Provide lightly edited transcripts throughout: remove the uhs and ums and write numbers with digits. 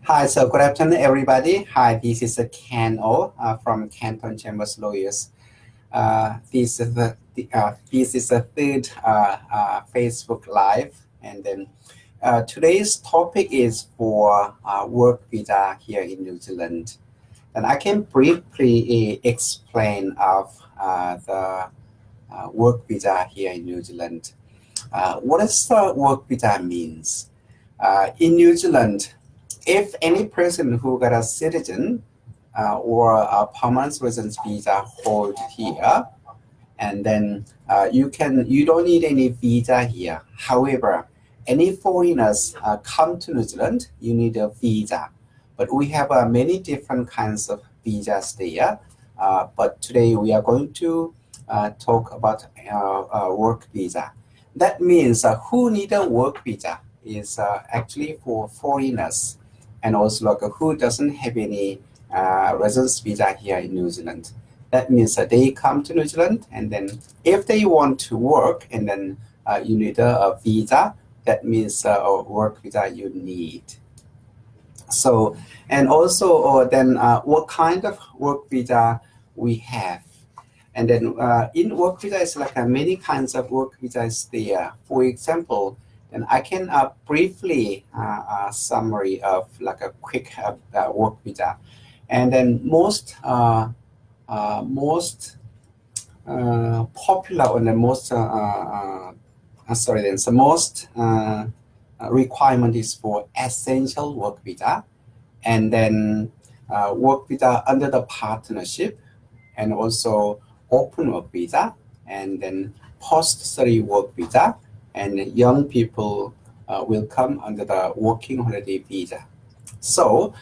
Hi, so good afternoon, everybody. Hi, this is Ken O from Canton Chambers Lawyers. This is the third Facebook Live, and then today's topic is for work visa here in New Zealand. And I can briefly explain of the work visa here in New Zealand. What does the work visa means? In New Zealand, if any person who got a citizen or a permanent residence visa hold here, and then you don't need any visa here. However, any foreigners come to New Zealand, you need a visa. But we have many different kinds of visas there. But today we are going to talk about work visa. That means who need a work visa is actually for foreigners, and also like who doesn't have any residence visa here in New Zealand. That means that they come to New Zealand, and then if they want to work, and then you need a visa. That means a work visa you need. So, and also then what kind of work visa we have. And then in work visa is like many kinds of work visas there. For example, and I can briefly summary of like a quick work visa. And then most popular or the most sorry, then the most requirement is for essential work visa, and then work visa under the partnership, and also open work visa, and then post-study work visa, and young people will come under the working holiday visa. So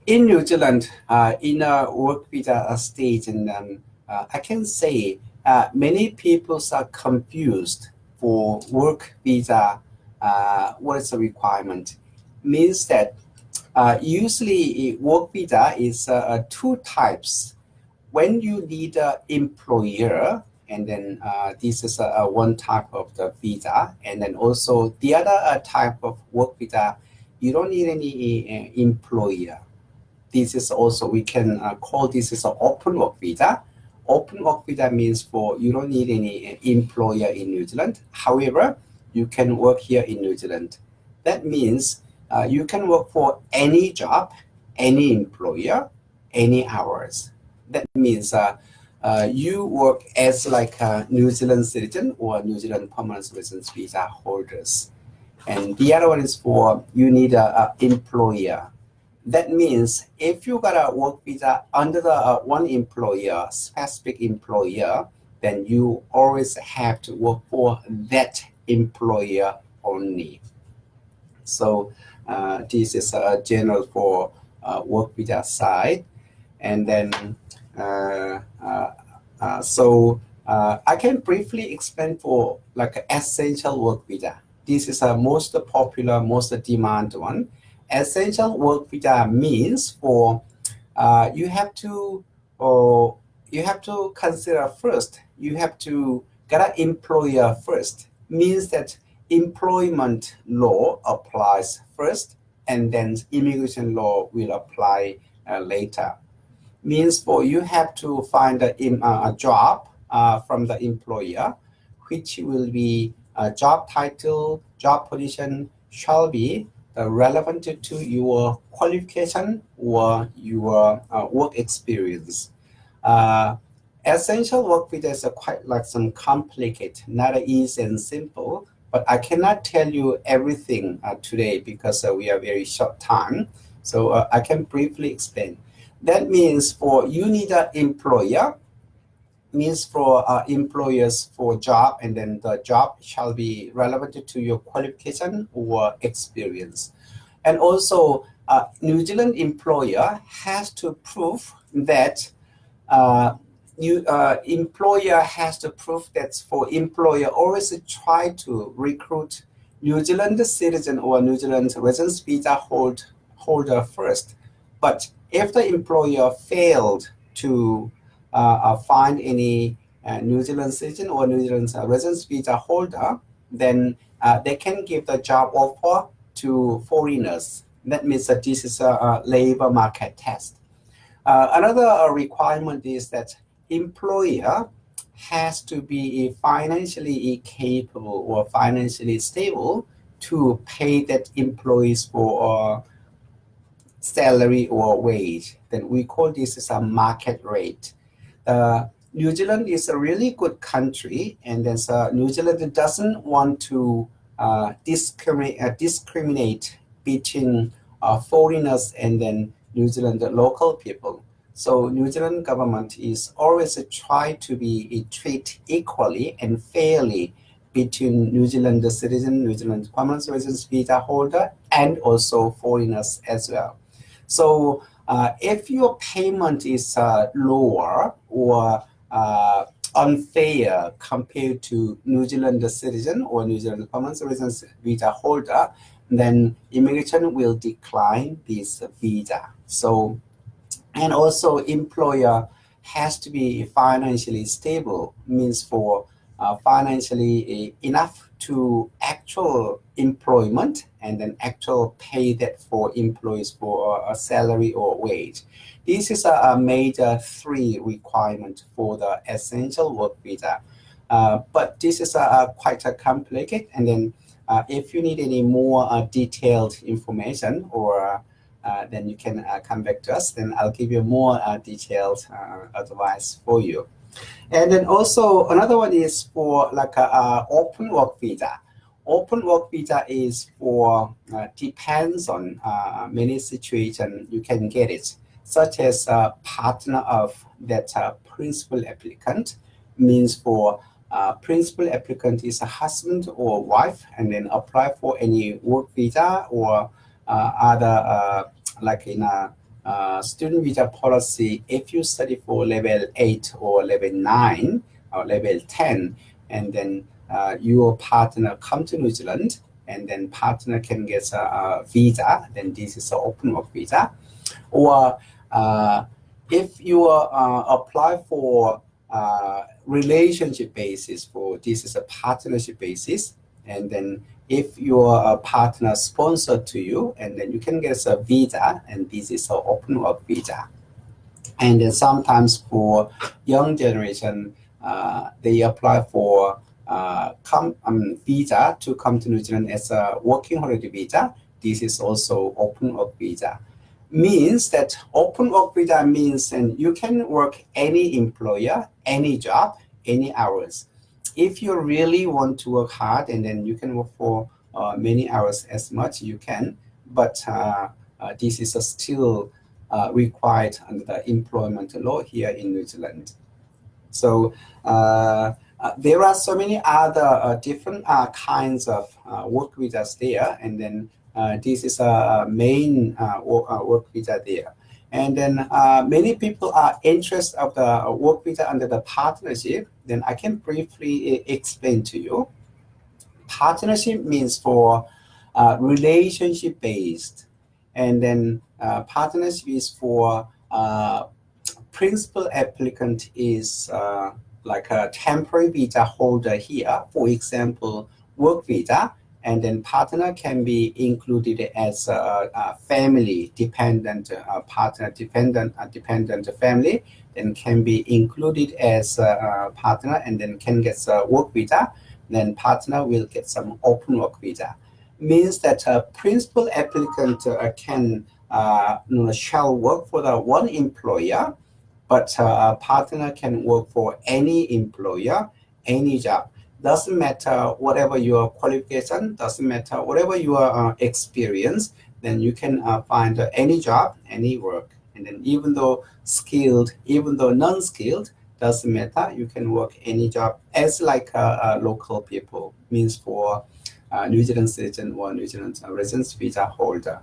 in New Zealand, in a work visa stage, and I can say many people are confused for work visa. What is the requirement? Means that usually work visa is two types. When you need an employer, and then this is one type of the visa, and then also the other type of work visa, you don't need any employer. This is also, we can call this as an open work visa. Open work visa means for you don't need any employer in New Zealand. However, you can work here in New Zealand. That means you can work for any job, any employer, any hours. That means you work as like a New Zealand citizen or New Zealand permanent residence visa holders. And the other one is for you need a employer. That means if you got a work visa under the one employer, specific employer, then you always have to work for that employer only. So this is general for work visa side. And then I can briefly explain for like essential work visa. This is a most popular, most demand one. Essential work visa means for you have to consider first. You have to get an employer first. Means that employment law applies first, and then immigration law will apply later. Means for you have to find a job from the employer, which will be a job title, job position shall be relevant to your qualification or your work experience. Uh, Essential work visa is quite like some complicated, not easy and simple, but I cannot tell you everything today because we are very short time. So I can briefly explain. That means for you need an employer, means for employers for job, and then the job shall be relevant to your qualification or experience. And also New Zealand employer has to prove that uh, employer has to prove that for employer always try to recruit New Zealand citizen or New Zealand residence visa holder first. But if the employer failed to find any New Zealand citizen or New Zealand residence visa holder, then they can give the job offer to foreigners. That means that this is a labor market test. Another requirement is that employer has to be financially capable or financially stable to pay that employees for salary or wage. Then we call this as a market rate. New Zealand is a really good country, and then New Zealand doesn't want to discriminate between foreigners and then New Zealand local people. So New Zealand government is always try to be treat equally and fairly between New Zealand citizen, New Zealand permanent residence visa holder, and also foreigners as well. So if your payment is lower or unfair compared to New Zealand citizen or New Zealand permanent residence visa holder, then immigration will decline this visa. So, and also employer has to be financially stable, means for financially enough to actual employment and then actual pay that for employees for a salary or wage. This is a major 3 requirement for the essential work visa. But this is quite complicated, and then if you need any more detailed information or then you can come back to us, then I'll give you more detailed advice for you. And then also another one is for like a open work visa. Open work visa is for depends on many situations you can get it, such as a partner of that principal applicant, means for principal applicant is a husband or wife, and then apply for any work visa or other like in a student visa policy. If you study for level 8 or level 9 or level 10, and then your partner come to New Zealand, and then partner can get a visa, then this is an open work visa. Or if you apply for relationship basis, for this is a partnership basis, and then if your partner sponsored to you, and then you can get a visa, and this is an open work visa. And then sometimes for young generation, they apply for visa to come to New Zealand as a working holiday visa. This is also open work visa. Means that open work visa means and you can work any employer, any job, any hours. If you really want to work hard, and then you can work for many hours as much you can, but this is still required under the employment law here in New Zealand. So there are so many other different kinds of work visas there, and then this is a main work visa there. And then many people are interested of the work visa under the partnership. Then I can briefly explain to you. Partnership means for relationship based, and then partnership is for principal applicant is like a temporary visa holder here, for example, work visa, and then partner can be included as a family dependent partner, dependent family, then can be included as a partner, and then can get a work visa. Then partner will get some open work visa. Means that a principal applicant can shall work for the one employer, but a partner can work for any employer, any job. Doesn't matter whatever your qualification, doesn't matter whatever your experience, then you can find any job, any work. And then even though skilled, even though non-skilled, doesn't matter, you can work any job as like a local people, means for New Zealand citizen or New Zealand residence visa holder.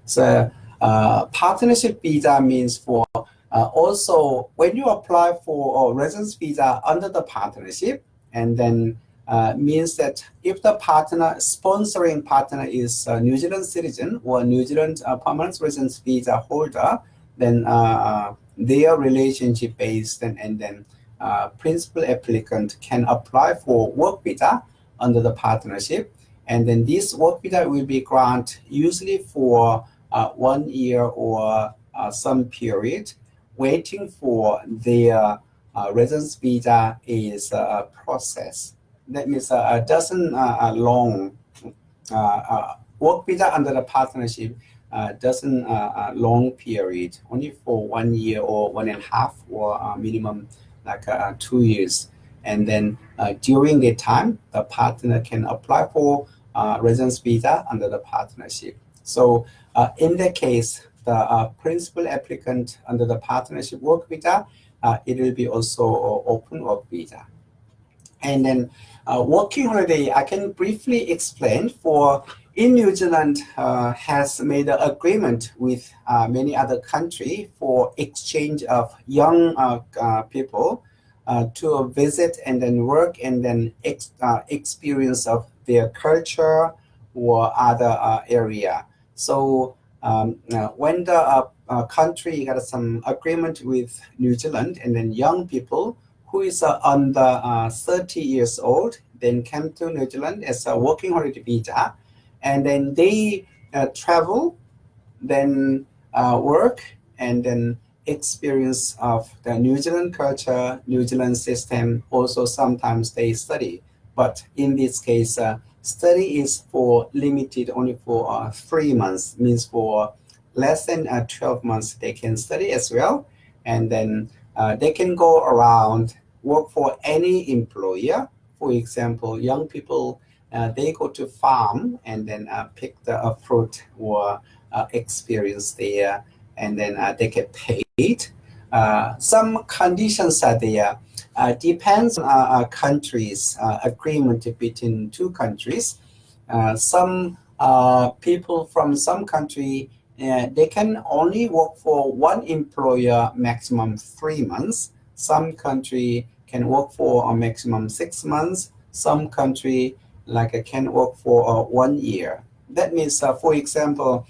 So partnership visa means for also when you apply for a residence visa under the partnership, and then means that if the partner, sponsoring partner is a New Zealand citizen or New Zealand permanent residence visa holder, then their relationship based, and then principal applicant can apply for work visa under the partnership, And then this work visa will be granted usually for 1 year or some period, waiting for their residence visa is processed. That means doesn't long work visa under the partnership doesn't long period, only for 1 year or 1.5 or minimum like 2 years. And then during the time, the partner can apply for residence visa under the partnership. So in that case, the principal applicant under the partnership work visa, it will be also open work visa. And then working holiday, I can briefly explain. For in New Zealand has made an agreement with many other countries for exchange of young people to visit and then work and then experience of their culture or other area. So when the country got some agreement with New Zealand, and then young people who is under 30 years old, then came to New Zealand as a working holiday visa, and then they travel, then work, and then experience of the New Zealand culture, New Zealand system. Also, sometimes they study, but in this case, study is for limited only for 3 months. Means for less than 12 months they can study as well, and then they can go around, work for any employer. For example, young people, they go to farm and then pick the fruit or experience there, and then they get paid. Some conditions are there. Depends on countries, agreement between two countries. Some people from some country, they can only work for one employer maximum 3 months. Some country can work for a maximum 6 months. Some country can work for 1 year. That means, for example,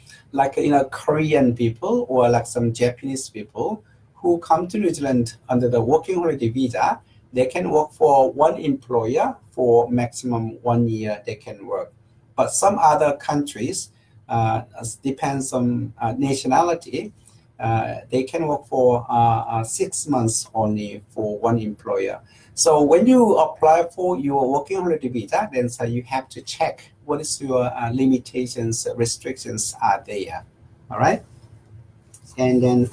Korean people or like some Japanese people who come to New Zealand under the working holiday visa, they can work for one employer for maximum 1 year they can work. But some other countries, depends on nationality, they can work for 6 months only for one employer. So when you apply for your working holiday visa, then you have to check what is your limitations, restrictions are there. All right. And then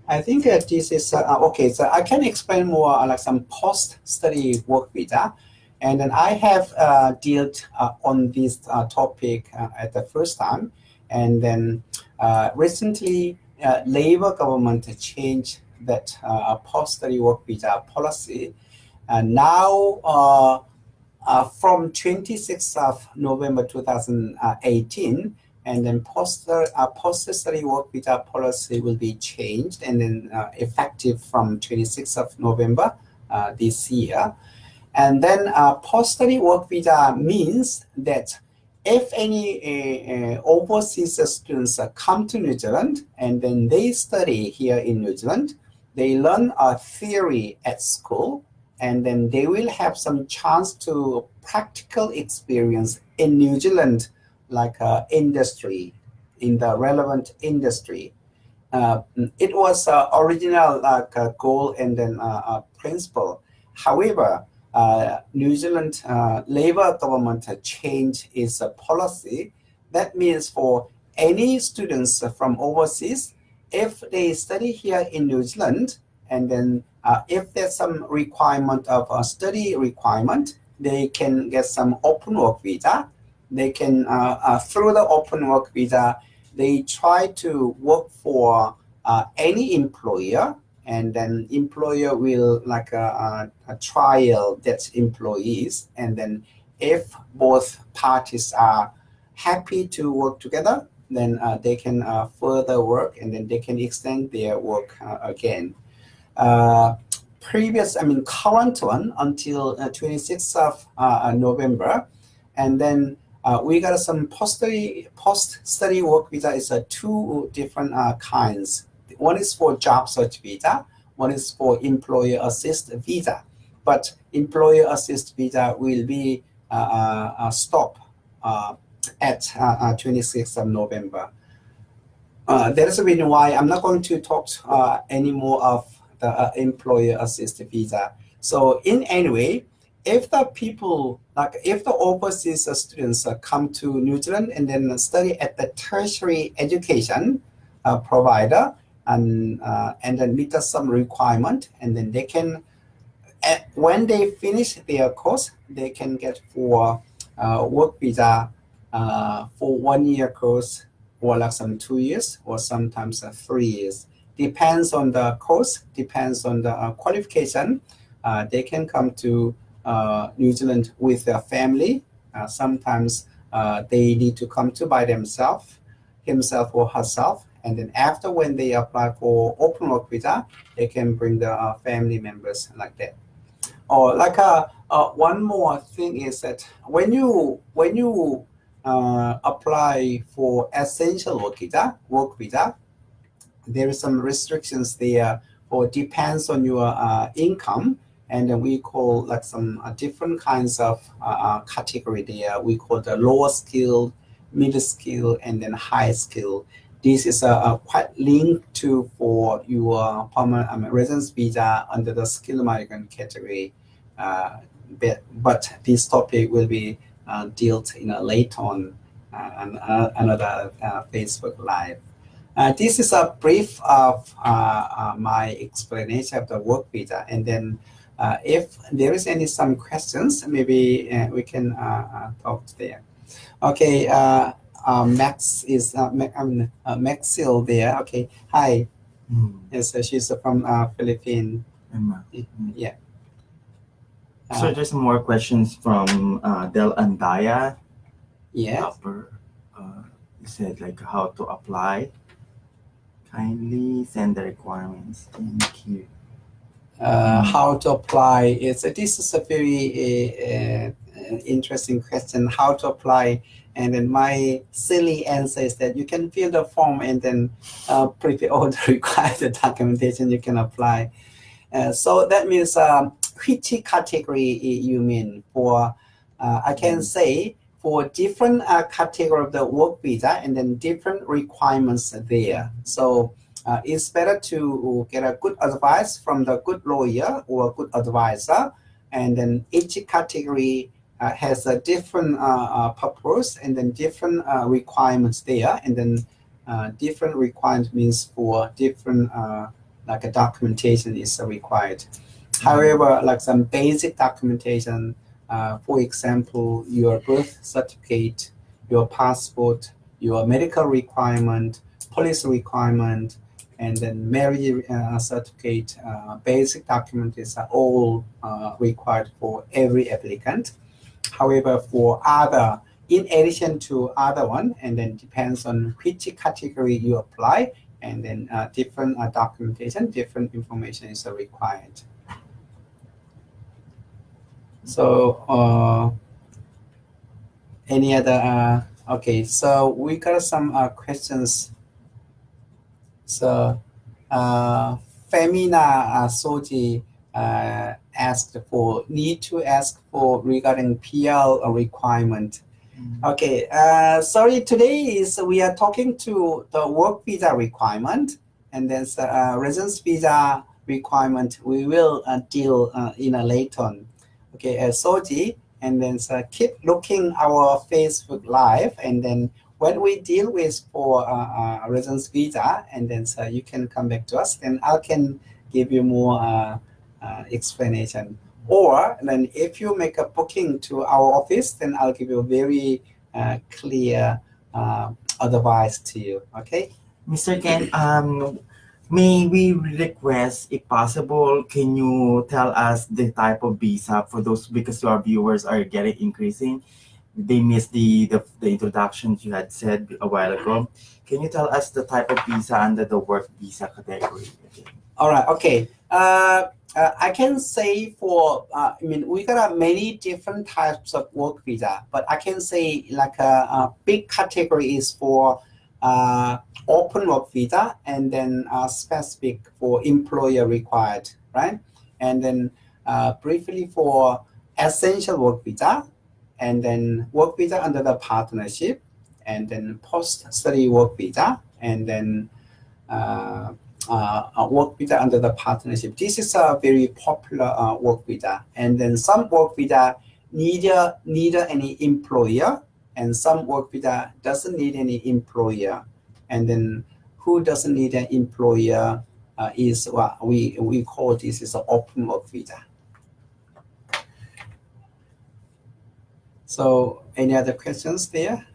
I think this is okay. So I can explain more like some post-study work visa. And then I have dealt on this topic at the first time. And then recently, Labour government changed that post-study work visa policy. And now, from 26th of November 2018, and then post-study work visa policy will be changed and then effective from 26th of November this year. And then post-study work visa means that if any overseas students come to New Zealand and then they study here in New Zealand, they learn a theory at school, and then they will have some chance to practical experience in New Zealand, like industry, in the relevant industry. It was original goal and then principle. However, New Zealand Labour government changed its policy. That means for any students from overseas, if they study here in New Zealand, and then if there's some requirement of a study requirement, they can get some open work visa. They can, through the open work visa, they try to work for any employer, and then employer will a trial that employees, and then if both parties are happy to work together, then they can further work, and then they can extend their work again. Current one until 26th of November, and then we got some post-study work visa. Is two different kinds. One is for job search visa, one is for employer assist visa. but employer assist visa will be stopped at 26th of November. That is the reason why I'm not going to talk any more of the employer assist visa. So in any way, if the people, like if the overseas students come to New Zealand and then study at the tertiary education provider and then meet some requirement, and then they can, when they finish their course, they can get for work visa for 1 year course, or like some 2 years, or sometimes 3 years. Depends on the course, depends on the qualification. They can come to New Zealand with their family. Sometimes they need to come to by themselves, himself or herself. And then after, when they apply for open work visa, they can bring the family members like that. Or like one more thing is that when you apply for essential work visa, there is some restrictions there, or depends on your income, and then we call like some different kinds of category there. We call the lower skill, middle skill, and then high skill. This is quite linked to for your permanent residence visa under the skilled migrant category. But this topic will be dealt later on another Facebook Live. This is a brief of my explanation of the work visa, and then if there is some questions, maybe we can talk there. Okay, Max is Maxil there. Okay, hi. Yes, she's from Philippines. Yeah. So there's more questions from Del Andaya. Yeah. You said like how to apply. Kindly send the requirements. Thank you. How to apply? This is a very interesting question. How to apply? And then my silly answer is that you can fill the form and then prepare all the required documentation. You can apply. So that means which category you mean for? I can say for different category of the work visa, and then different requirements there. So it's better to get a good advice from the good lawyer or a good advisor, and then each category has a different purpose, and then different requirements there, and then different requirements means for different like a documentation is required. However, like some basic documentation, for example, your birth certificate, your passport, your medical requirement, police requirement, and then marriage certificate, basic documents are all required for every applicant. However, for other, in addition to other one, and then depends on which category you apply, and then different documentation, different information is required. So any other okay, so we got some questions. So Femina Soji asked for, need to ask for regarding PL requirement. Okay, sorry, today we are talking to the work visa requirement, and then residence visa requirement we will deal later on. Okay, Soji, and then keep looking our Facebook Live, and then when we deal with for residence visa, and then you can come back to us, and I can give you more explanation. Or then if you make a booking to our office, then I'll give you a very clear advice to you. Okay, Mr. Ken, may we request, if possible, can you tell us the type of visa for those, because our viewers are getting increasing. They missed the introductions you had said a while ago. Can you tell us the type of visa under the work visa category? All right. Okay. I can say for, I mean, we got many different types of work visa, but I can say like a big category is for open work visa, and then specific for employer required, right? And then briefly for essential work visa, and then work visa under the partnership, and then post-study work visa, and then work visa under the partnership. This is a very popular work visa. And then some work visa neither any employer, and some work visa doesn't need any employer. And then who doesn't need an employer is what we call this is an open work visa. So any other questions there?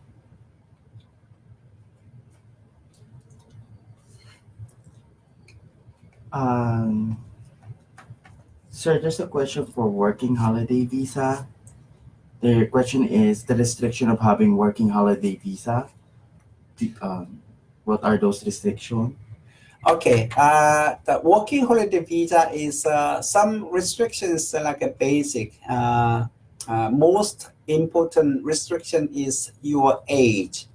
Sir, there's a question for working holiday visa. The question is the restriction of having working holiday visa. What are those restrictions? Okay, the working holiday visa is some restrictions like a basic. Most important restriction is your age.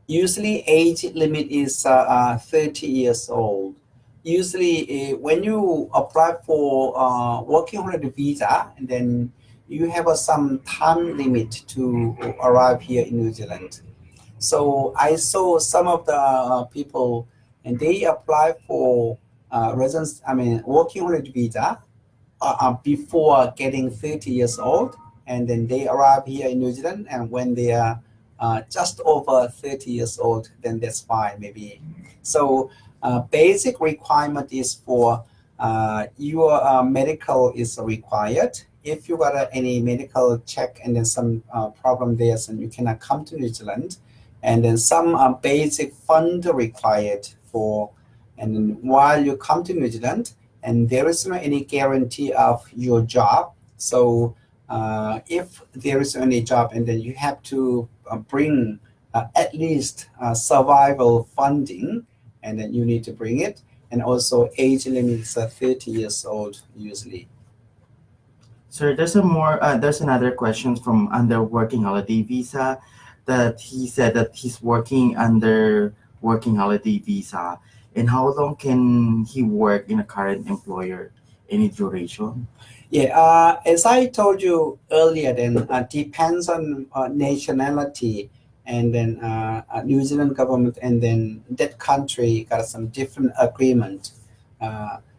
Usually age limit is 30 years old. Usually when you apply for working holiday visa, and then you have some time limit to arrive here in New Zealand. So I saw some of the people, and they apply for working holiday visa before getting 30 years old, and then they arrive here in New Zealand, and when they are just over 30 years old, then that's fine maybe. So basic requirement is for your medical is required. If you got any medical check and then some problem there, so you cannot come to New Zealand. And then some basic fund required for, and then while you come to New Zealand, and there is no any guarantee of your job. So if there is any job, and then you have to bring at least survival funding, and then you need to bring it. And also age limit is 30 years old usually. Sir, there's another question from under working holiday visa, that he said that he's working under working holiday visa, and how long can he work in a current employer? Any duration? Yeah, as I told you earlier, then depends on nationality, and then New Zealand government, and then that country got some different agreement.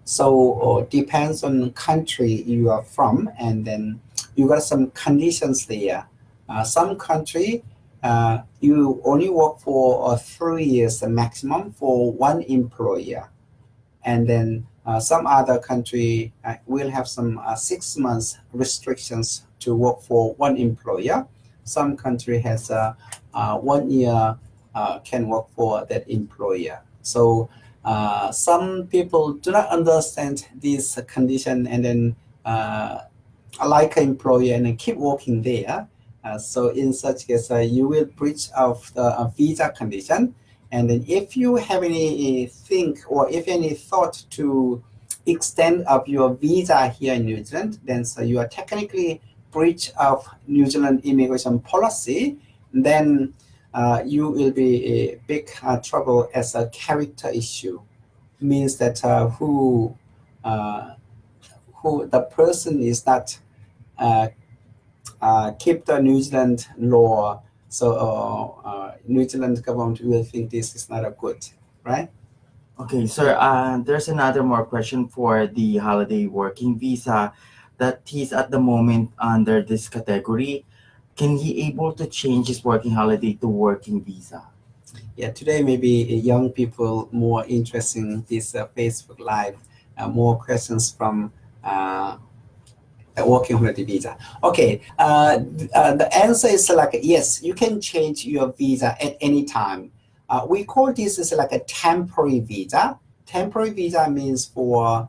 So depends on country you are from, and then you got some conditions there. Some country you only work for 3 years maximum for one employer, and then some other country will have some 6 months restrictions to work for one employer. Some country has 1 year can work for that employer. So some people do not understand this condition, and then like an employer, and then keep working there. So in such case, you will breach of the visa condition. And then if you have any think, or if any thought to extend of your visa here in New Zealand, then so you are technically breach of New Zealand immigration policy. Then you will be a big trouble as a character issue. Means that who the person is not keep the New Zealand law. So New Zealand government will think this is not a good, right? Okay, sir. There's another more question for the holiday working visa, that he's at the moment under this category. Can he able to change his working holiday to working visa? Yeah, today maybe young people more interested in this Facebook Live. More questions from working holiday visa. Okay, the answer is like yes, you can change your visa at any time. We call this is like a temporary visa. Temporary visa means for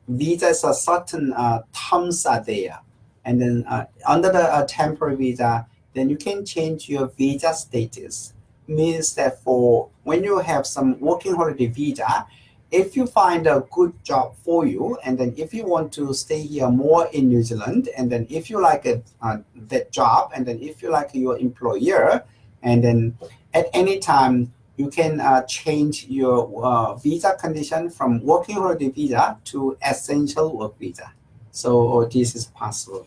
visas a certain terms are there, and then under the temporary visa, then you can change your visa status. Means that for when you have some working holiday visa, if you find a good job for you, and then if you want to stay here more in New Zealand, and then if you like it, that job, and then if you like your employer, and then at any time you can change your visa condition from working holiday visa to essential work visa. So this is possible.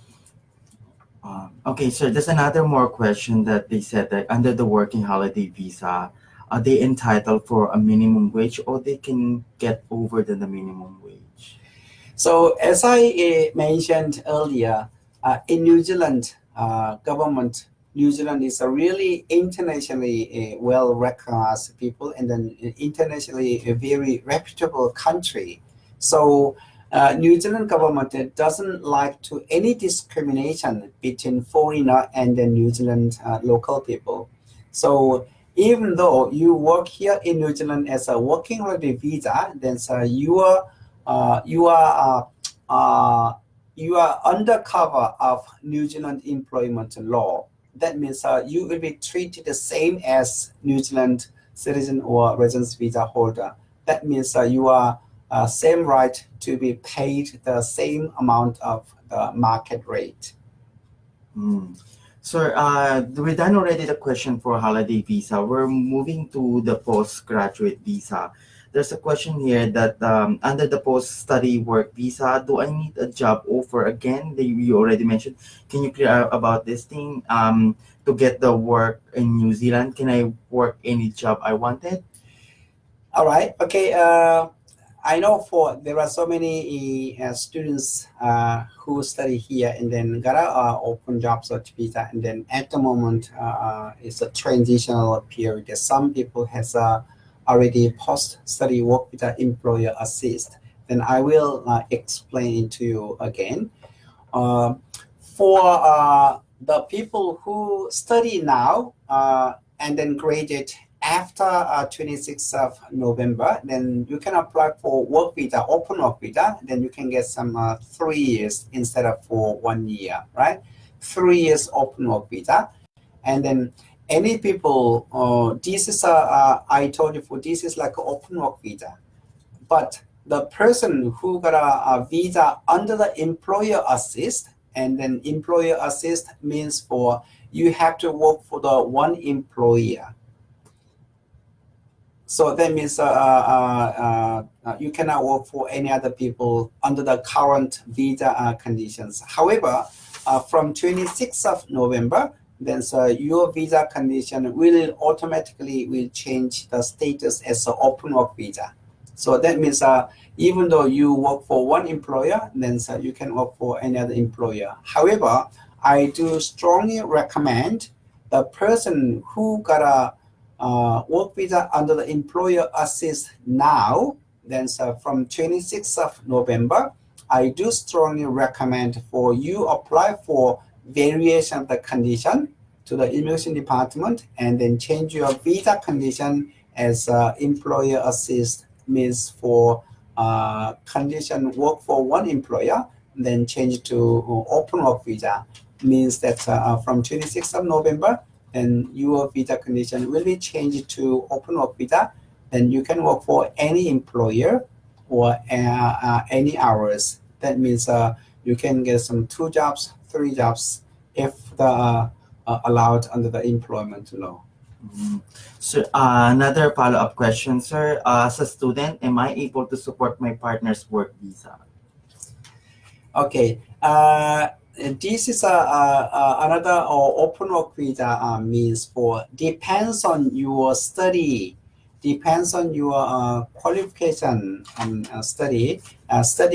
Okay, so there's another more question that they said that under the working holiday visa, are they entitled for a minimum wage or they can get over than the minimum wage? So as I mentioned earlier, in New Zealand, government, New Zealand is a really internationally well recognized people and then internationally a very reputable country. So New Zealand government doesn't like to any discrimination between foreigner and the New Zealand local people. So even though you work here in New Zealand as a working holiday visa, then uh, you are you are undercover of New Zealand employment law. That means you will be treated the same as New Zealand citizen or residence visa holder. That means you are same right to be paid the same amount of the market rate. So we're done already the question for holiday visa. We're moving to the postgraduate visa. There's a question here that under the post-study work visa, do I need a job offer again? You already mentioned. Can you clear out about this thing? To get the work in New Zealand, can I work any job I wanted? All right. Okay. I know there are so many students who study here and then got a open job search visa, and then at the moment it's a transitional period. Some people has already post study work visa employer assist. Then I will explain it to you again. For the people who study now and then graduate after 26th of November, then you can apply for work visa, open work visa. Then you can get some 3 years instead of for 1 year, right? 3 years open work visa, and then any people. This is I told you for this is like an open work visa, but the person who got a visa under the employer assist, and then employer assist means for you have to work for the one employer. So that means you cannot work for any other people under the current visa conditions. However, from 26th of November, then your visa condition will automatically change the status as an open work visa. So that means even though you work for one employer, then you can work for any other employer. However, I do strongly recommend the person who got a work visa under the employer assist now, then from 26th of November, I do strongly recommend for you apply for variation of the condition to the immigration department and then change your visa condition as employer assist means for condition work for one employer, then change to open work visa means that from 26th of November, then your visa condition will be changed to open work visa. Then you can work for any employer or any hours. That means you can get some 2 jobs, 3 jobs if the allowed under the employment law. So another follow-up question, sir. As a student, am I able to support my partner's work visa? Okay. This is another open work visa means for depends on your study, depends on your qualification and study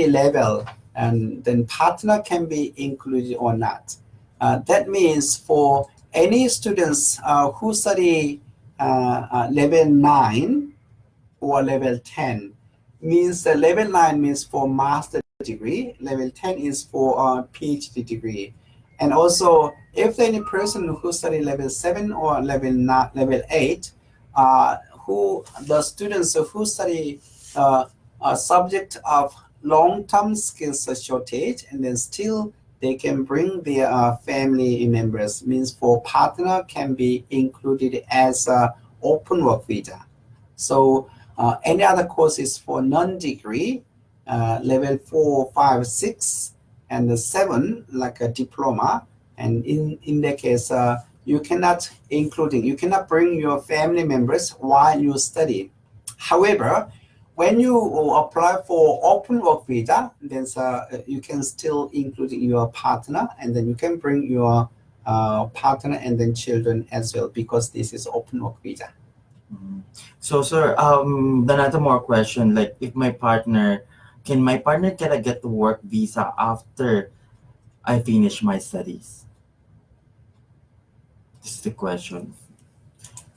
level, and then partner can be included or not. That means for any students who study level 9 or level 10 means level 9 means for master degree, level 10 is for PhD degree. And also if any person who study level 7 or level 8 who the students who study a subject of long-term skills shortage, and then still they can bring their family members, means for partner can be included as open work visa. So any other courses for non-degree, level 4, 5, 6, and 7, like a diploma, and in that case, you cannot bring your family members while you study. However, when you apply for open work visa, then you can still include your partner, and then you can bring your partner and then children as well, because this is open work visa. So, sir, another more question. Like, if can my partner get a get to work visa after I finish my studies? This is the question.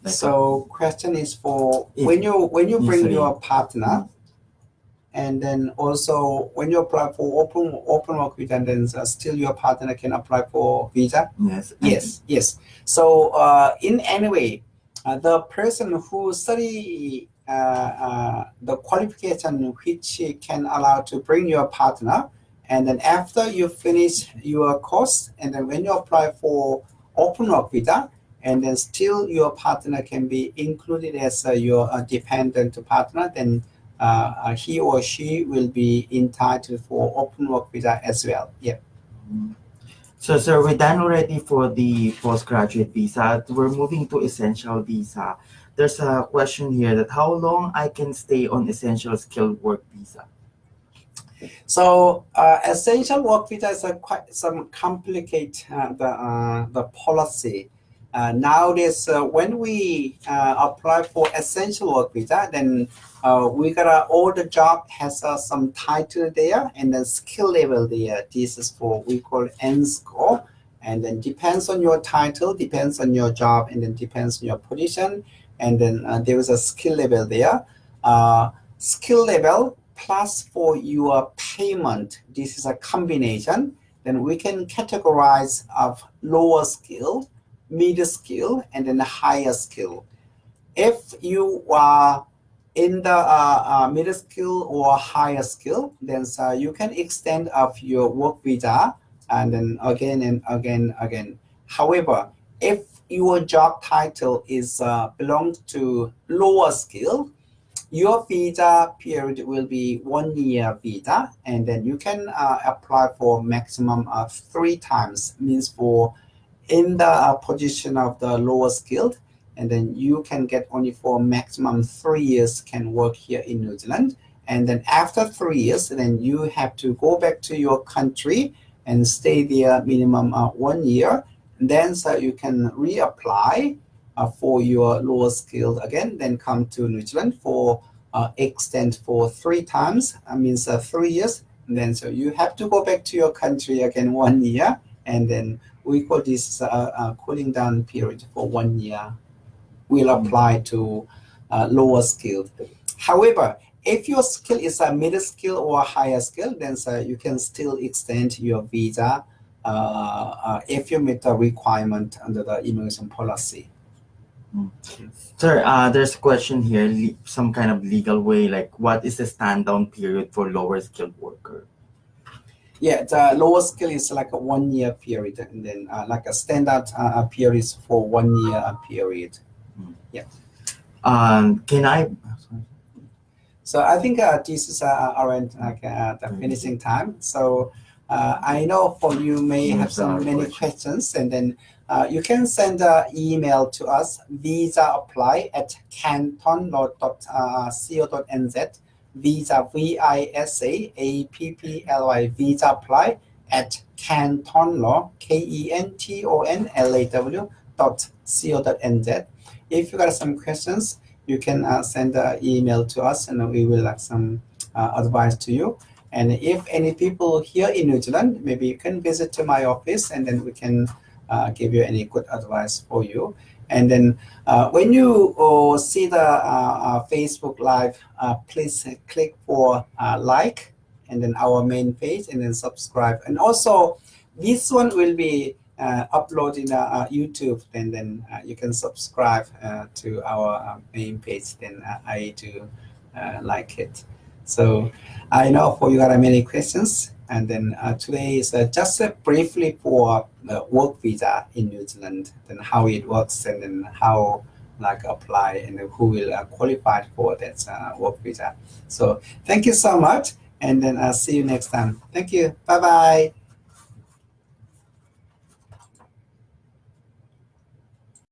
Like, So question is for If when you bring necessary. your partner, and then also when you apply for open work visa, and then still your partner can apply for visa. yes. Yes. So in any way, the person who study the qualification which can allow to bring your partner, and then after you finish your course, and then when you apply for open work visa, and then still your partner can be included as your dependent partner, then he or she will be entitled for open work visa as well. Yeah. So, sir, we're done already for the postgraduate visa. We're moving to essential visa. There's a question here that how long I can stay on essential skilled work visa. So essential work visa is quite some complicate the policy. Nowadays, when we apply for essential work visa, then we got all the job has some title there and then skill level there. This is for we call N-score, and then depends on your title, depends on your job, and then depends on your position, and then there is a skill level there. Skill level plus for your payment, this is a combination. Then we can categorize of lower skill, middle skill, and then higher skill. If you are in the middle skill or higher skill, then you can extend of your work visa, and then again and again. However, if your job title is belongs to lower skill, your visa period will be 1 year visa, and then you can apply for maximum of 3 times, means for in the position of the lower skilled, and then you can get only for maximum 3 years can work here in New Zealand. And then after 3 years, then you have to go back to your country and stay there minimum 1 year. And then you can reapply for your lower skilled again, then come to New Zealand for extend for 3 times, means 3 years. And then you have to go back to your country again 1 year, and then we call this cooling down period for 1 year will apply to lower skilled. However, if your skill is a middle skill or higher skill, then you can still extend your visa if you meet the requirement under the immigration policy. Sir, there's a question here, some kind of legal way, like what is the stand down period for lower skilled worker? Yeah, the lower skill is like a 1 year period, and then like a standard period is for 1 year period. Yeah. Can I? So I think this is around like the finishing time. So I know for you may have some many questions, and then you can send an email to us, visaapply@cantonlaw.co.nz, visa VISA visa apply at cantonlaw KENTONLAW.co.nz. If you got some questions, you can send an email to us, and we will like some advice to you. And if any people here in New Zealand, maybe you can visit to my office, and then we can give you any good advice for you. And then when you see the Facebook Live, please click for like, and then our main page, and then subscribe. And also, this one will be uploaded in YouTube, and then you can subscribe to our main page. Then I do like it. So I know for you got many questions, and then today is just briefly for the work visa in New Zealand, then how it works, and then how like apply, and who will qualify for that work visa. So thank you so much, and then I'll see you next time. Thank you. Bye bye.